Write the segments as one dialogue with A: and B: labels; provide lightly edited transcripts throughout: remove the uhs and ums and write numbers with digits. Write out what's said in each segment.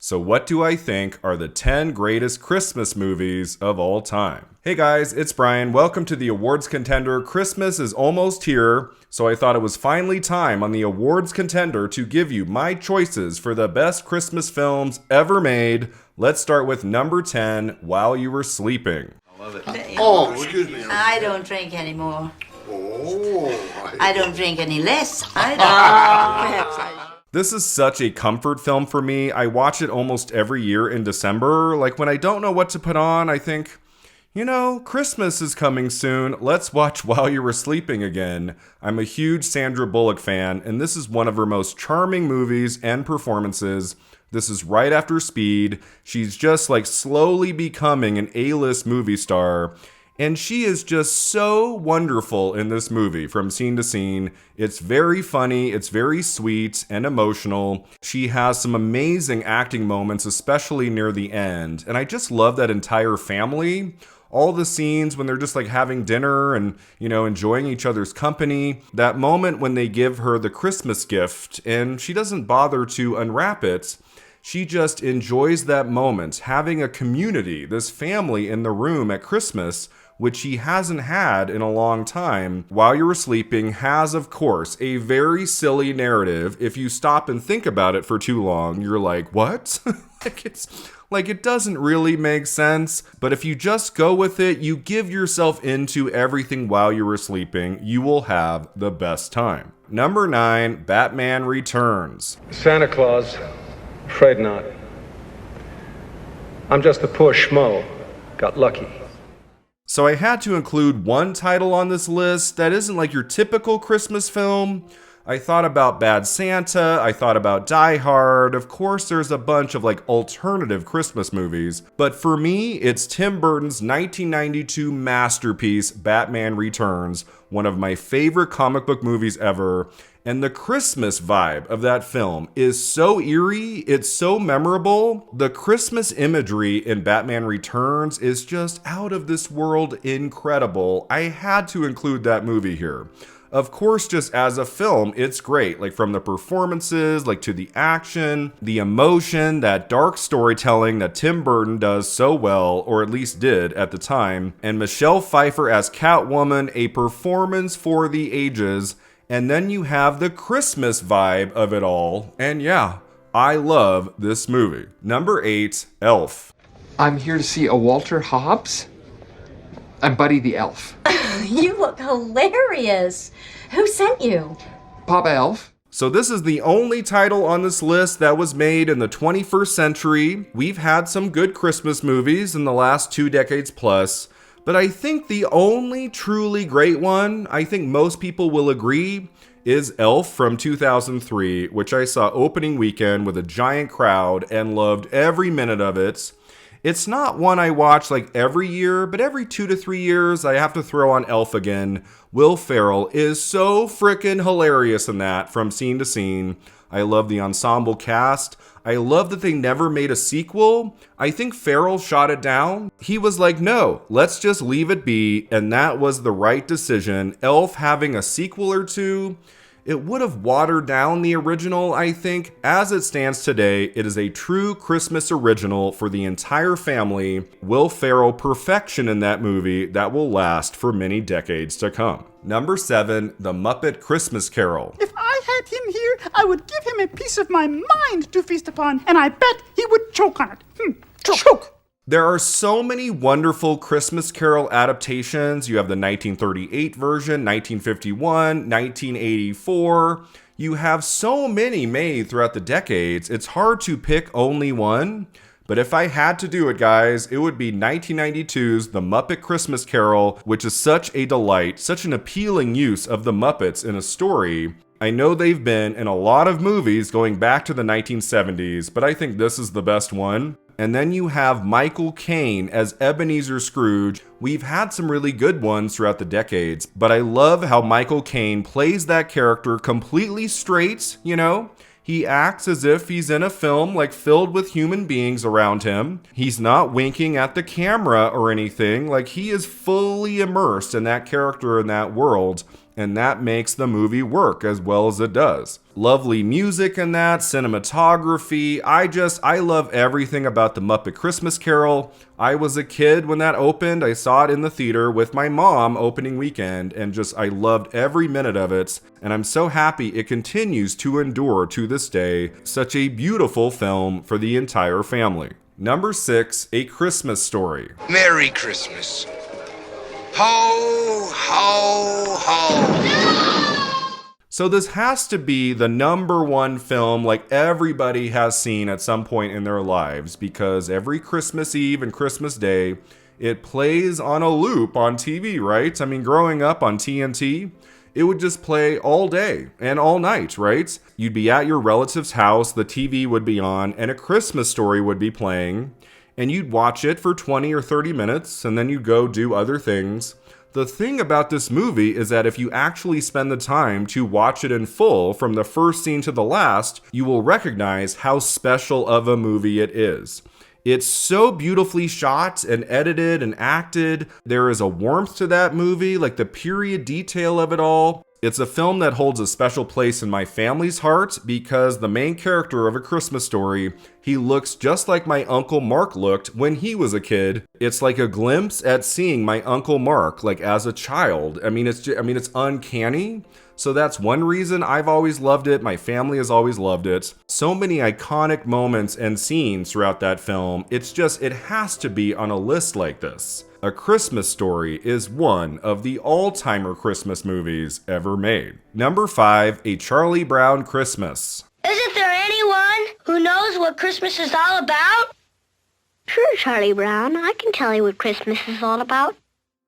A: So what do I think are the 10 greatest Christmas movies of all time? Hey guys, it's Brian. Welcome to the Awards Contender. Christmas is almost here, so I thought it was finally time on the Awards Contender to give you my choices for the best Christmas films ever made. Let's start with number 10, While You Were Sleeping.
B: I love it.
C: Oh, excuse me.
D: I don't drink anymore.
C: Oh.
D: I don't drink any less either. Perhaps I...
A: This is such a comfort film for me. I watch it almost every year in December. Like when I don't know what to put on, I think, you know, Christmas is coming soon. Let's watch While You Were Sleeping again. I'm a huge Sandra Bullock fan, and this is one of her most charming movies and performances. This is right after Speed. She's just like slowly becoming an A-list movie star. And she is just so wonderful in this movie from scene to scene. It's very funny, it's very sweet and emotional. She has some amazing acting moments, especially near the end. And I just love that entire family. All the scenes when they're just like having dinner and, you know, enjoying each other's company. That moment when they give her the Christmas gift and she doesn't bother to unwrap it. She just enjoys that moment, having a community, this family in the room at Christmas, which she hasn't had in a long time. While You Were Sleeping has, of course, a very silly narrative. If you stop and think about it for too long, you're like, what? It doesn't really make sense. But if you just go with it, you give yourself into everything while you were sleeping, you will have the best time. Number 9, Batman Returns.
E: Santa Claus? Afraid not. I'm just a poor schmo. Got lucky.
A: So I had to include one title on this list that isn't like your typical Christmas film. I thought about Bad Santa, I thought about Die Hard. Of course, there's a bunch of like alternative Christmas movies. But for me, it's Tim Burton's 1992 masterpiece, Batman Returns, one of my favorite comic book movies ever. And the Christmas vibe of that film is so eerie, it's so memorable. The Christmas imagery in Batman Returns is just out of this world incredible. I had to include that movie here. Of course, just as a film, it's great. Like from the performances, like to the action, the emotion, that dark storytelling that Tim Burton does so well, or at least did at the time. And Michelle Pfeiffer as Catwoman, a performance for the ages. And then you have the Christmas vibe of it all. And yeah, I love this movie. Number 8, Elf.
F: I'm here to see a Walter Hobbs. I'm Buddy the Elf.
G: You look hilarious. Who sent you?
F: Papa Elf.
A: So this is the only title on this list that was made in the 21st century. We've had some good Christmas movies in the last 2 decades plus. But I think the only truly great one, I think most people will agree, is Elf from 2003, which I saw opening weekend with a giant crowd and loved every minute of it. It's not one I watch like every year, but every 2 to 3 years I have to throw on Elf again. Will Ferrell is so freaking hilarious in that from scene to scene. I love the ensemble cast. I love that they never made a sequel. I think Ferrell shot it down. He was like, no, let's just leave it be. And that was the right decision. Elf having a sequel or two, it would have watered down the original, I think. As it stands today, it is a true Christmas original for the entire family. Will Ferrell perfection in that movie that will last for many decades to come. Number 7, The Muppet Christmas Carol.
H: If I had him here, I would give him a piece of my mind to feast upon, and I bet he would choke on it. Choke!
A: There are so many wonderful Christmas Carol adaptations. You have the 1938 version, 1951, 1984. You have so many made throughout the decades. It's hard to pick only one. But if I had to do it, guys, it would be 1992's The Muppet Christmas Carol, which is such a delight, such an appealing use of the Muppets in a story. I know they've been in a lot of movies going back to the 1970s, but I think this is the best one. And then you have Michael Caine as Ebenezer Scrooge. We've had some really good ones throughout the decades, but I love how Michael Caine plays that character completely straight, you know? He acts as if he's in a film like filled with human beings around him. He's not winking at the camera or anything. Like he is fully immersed in that character in that world. And that makes the movie work as well as it does. lovely music in that, cinematography. I love everything about the Muppet Christmas Carol. I was a kid when that opened. I saw it in the theater with my mom opening weekend, and I loved every minute of it. And I'm so happy it continues to endure to this day. Such a beautiful film for the entire family. Number 6, A Christmas Story.
B: Merry Christmas. Ho, ho, ho.
A: So this has to be the number one film like everybody has seen at some point in their lives, because every Christmas Eve and Christmas Day, it plays on a loop on TV, right? I mean, growing up on TNT, it would just play all day and all night, right? You'd be at your relative's house, the TV would be on, and A Christmas Story would be playing, and you'd watch it for 20 or 30 minutes, and then you'd go do other things. The thing about this movie is that if you actually spend the time to watch it in full from the first scene to the last, you will recognize how special of a movie it is. It's so beautifully shot and edited and acted. There is a warmth to that movie, like the period detail of it all. It's a film that holds a special place in my family's heart because the main character of A Christmas Story, he looks just like my Uncle Mark looked when he was a kid. It's like a glimpse at seeing my Uncle Mark like as a child. It's uncanny. So that's one reason I've always loved it. My family has always loved it. So many iconic moments and scenes throughout that film. It has to be on a list like this. A Christmas Story is one of the all-timer Christmas movies ever made. Number 5, A Charlie Brown Christmas.
I: Isn't there anyone who knows what Christmas is all about?
J: Sure, Charlie Brown. I can tell you what Christmas is all about.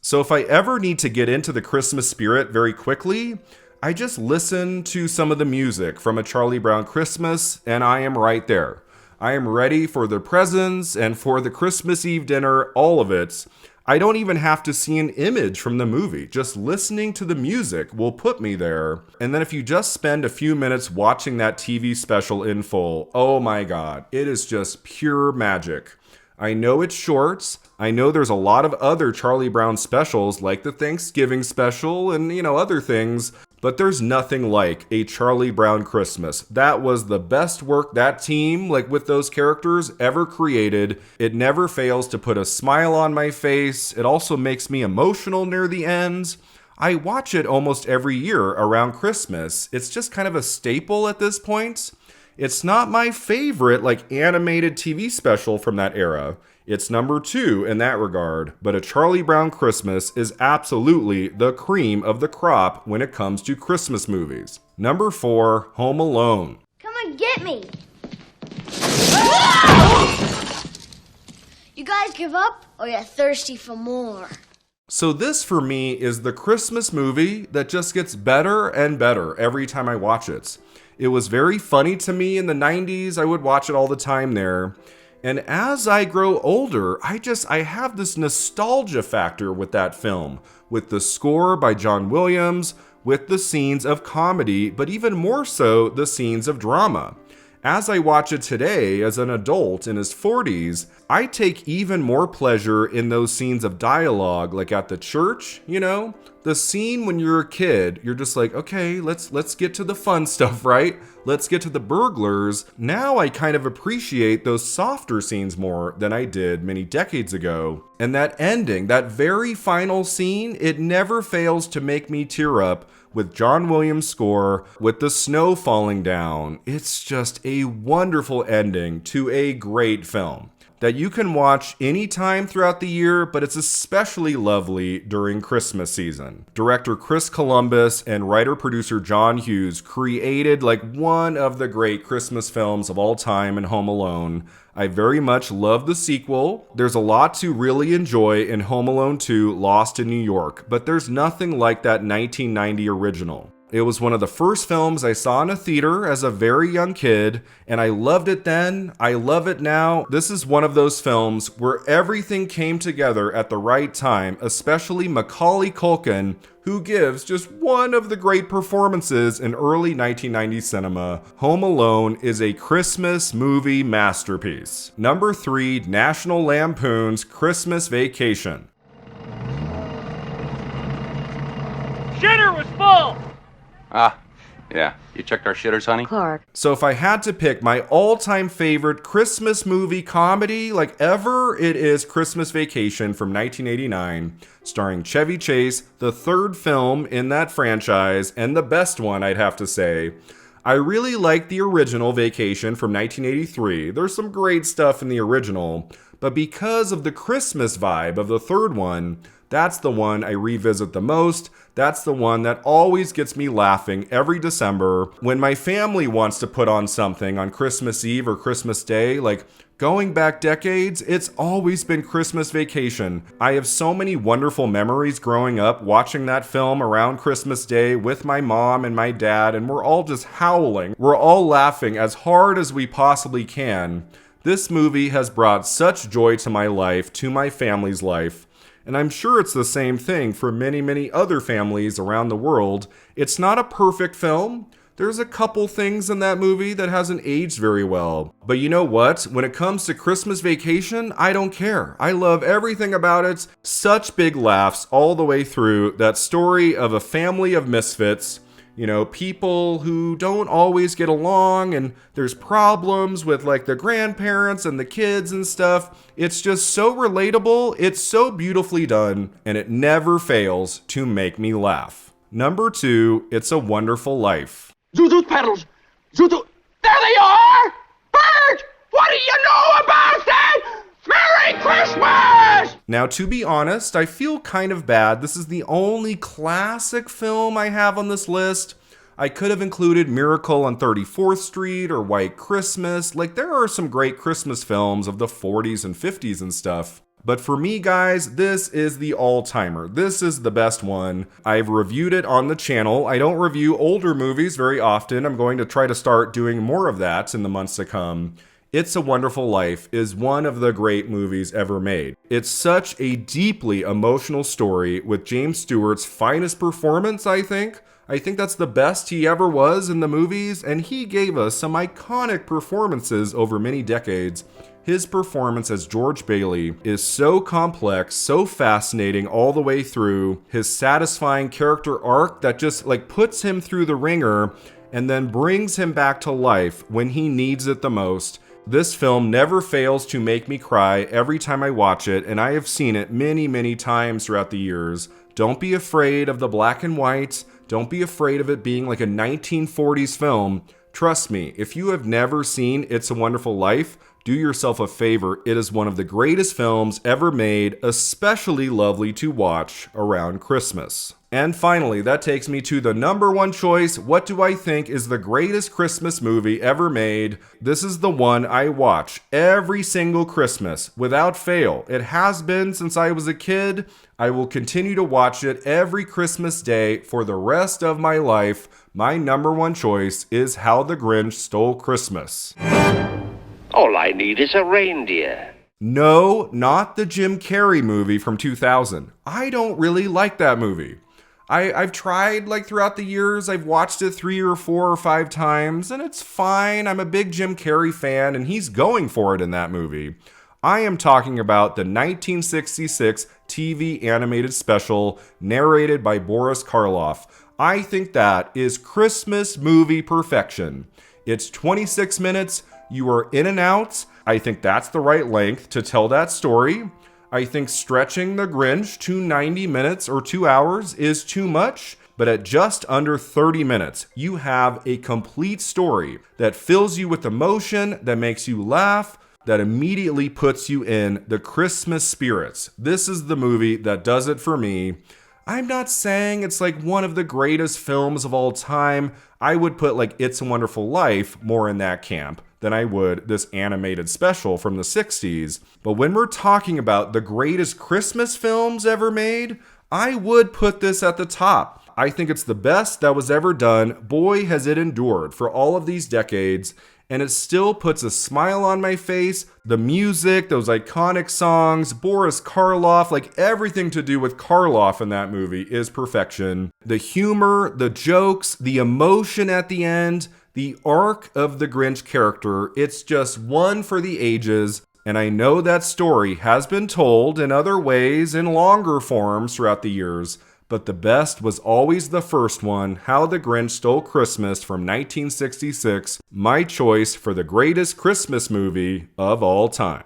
A: So if I ever need to get into the Christmas spirit very quickly, I just listen to some of the music from A Charlie Brown Christmas, and I am right there. I am ready for the presents and for the Christmas Eve dinner, all of it. I don't even have to see an image from the movie. Just listening to the music will put me there. And then if you just spend a few minutes watching that TV special in full, oh my God, it is just pure magic. I know it's short. I know there's a lot of other Charlie Brown specials like the Thanksgiving special and, other things, but there's nothing like A Charlie Brown Christmas. That was the best work that team, with those characters, ever created. It never fails to put a smile on my face. It also makes me emotional near the end. I watch it almost every year around Christmas. It's just kind of a staple at this point. It's not my favorite, animated TV special from that era. It's number 2 in that regard, but A Charlie Brown Christmas is absolutely the cream of the crop when it comes to Christmas movies. Number 4, Home Alone.
I: Come and get me. You guys give up, or you're thirsty for more?
A: So this, for me, is the Christmas movie that just gets better and better every time I watch it. It was very funny to me in the 90s. I would watch it all the time there. And as I grow older, I have this nostalgia factor with that film, with the score by John Williams, with the scenes of comedy, but even more so, the scenes of drama. As I watch it today as an adult in his 40s, I take even more pleasure in those scenes of dialogue, like at the church, The scene when you're a kid, you're just like, okay, let's get to the fun stuff, right? Let's get to the burglars. Now I kind of appreciate those softer scenes more than I did many decades ago. And that ending, that very final scene, it never fails to make me tear up with John Williams' score, with the snow falling down. It's just a wonderful ending to a great film that you can watch anytime throughout the year, but it's especially lovely during Christmas season. Director Chris Columbus and writer-producer John Hughes created one of the great Christmas films of all time in Home Alone. I very much love the sequel. There's a lot to really enjoy in Home Alone 2: Lost in New York, but there's nothing like that 1990 original. It was one of the first films I saw in a theater as a very young kid, and I loved it then. I love it now. This is one of those films where everything came together at the right time, especially Macaulay Culkin, who gives just one of the great performances in early 1990 cinema. Home Alone is a Christmas movie masterpiece. Number 3, National Lampoon's Christmas Vacation.
K: Shitter was full! Yeah. You checked our shitters, honey?
D: Clark.
A: So if I had to pick my all-time favorite Christmas movie comedy, like ever, it is Christmas Vacation from 1989, starring Chevy Chase, the third film in that franchise, and the best one, I'd have to say. I really like the original Vacation from 1983. There's some great stuff in the original, but because of the Christmas vibe of the third one, that's the one I revisit the most. That's the one that always gets me laughing every December. When my family wants to put on something on Christmas Eve or Christmas Day, like going back decades, it's always been Christmas Vacation. I have so many wonderful memories growing up watching that film around Christmas Day with my mom and my dad, and we're all just howling. We're all laughing as hard as we possibly can. This movie has brought such joy to my life, to my family's life. And I'm sure it's the same thing for many, many other families around the world. It's not a perfect film. There's a couple things in that movie that hasn't aged very well. But you know what? When it comes to Christmas Vacation, I don't care. I love everything about it. Such big laughs all the way through. That story of a family of misfits. You know, people who don't always get along, and there's problems with like the grandparents and the kids and stuff. It's just so relatable, it's so beautifully done, and it never fails to make me laugh. Number 2, It's a Wonderful Life.
L: Zuzu's pedals! Zuzu! There they are! Bert! What do you know about that? Merry Christmas!
A: Now, to be honest, I feel kind of bad. This is the only classic film I have on this list. I could have included Miracle on 34th Street or White Christmas. Like, there are some great Christmas films of the 40s and 50s and stuff. But for me, guys, this is the all-timer. This is the best one. I've reviewed it on the channel. I don't review older movies very often. I'm going to try to start doing more of that in the months to come. It's a Wonderful Life is one of the great movies ever made. It's such a deeply emotional story with James Stewart's finest performance, I think. I think that's the best he ever was in the movies, and he gave us some iconic performances over many decades. His performance as George Bailey is so complex, so fascinating all the way through. His satisfying character arc that just like puts him through the ringer and then brings him back to life when he needs it the most. This film never fails to make me cry every time I watch it, and I have seen it many, many times throughout the years. Don't be afraid of the black and white. Don't be afraid of it being like a 1940s film. Trust me, if you have never seen It's a Wonderful Life, do yourself a favor. It is one of the greatest films ever made, especially lovely to watch around Christmas. And finally, that takes me to the number 1 choice. What do I think is the greatest Christmas movie ever made? This is the one I watch every single Christmas without fail. It has been since I was a kid. I will continue to watch it every Christmas day for the rest of my life. My number 1 choice is How the Grinch Stole Christmas.
M: All I need is a reindeer.
A: No, not the Jim Carrey movie from 2000. I don't really like that movie. I've tried, like, throughout the years. I've watched it 3 or 4 or 5 times, and it's fine. I'm a big Jim Carrey fan, and he's going for it in that movie. I am talking about the 1966 TV animated special narrated by Boris Karloff. I think that is Christmas movie perfection. It's 26 minutes. You are in and out. I think that's the right length to tell that story. I think stretching the Grinch to 90 minutes or 2 hours is too much, but at just under 30 minutes, you have a complete story that fills you with emotion, that makes you laugh, that immediately puts you in the Christmas spirits. This is the movie that does it for me. I'm not saying it's like one of the greatest films of all time. I would put like It's a Wonderful Life more in that camp than I would this animated special from the 60s. But when we're talking about the greatest Christmas films ever made, I would put this at the top. I think it's the best that was ever done. Boy, has it endured for all of these decades, and it still puts a smile on my face. The music, those iconic songs, Boris Karloff, like everything to do with Karloff in that movie is perfection. The humor, the jokes, the emotion at the end, the arc of the Grinch character, it's just one for the ages. And I know that story has been told in other ways in longer forms throughout the years, but the best was always the first one, How the Grinch Stole Christmas from 1966, my choice for the greatest Christmas movie of all time.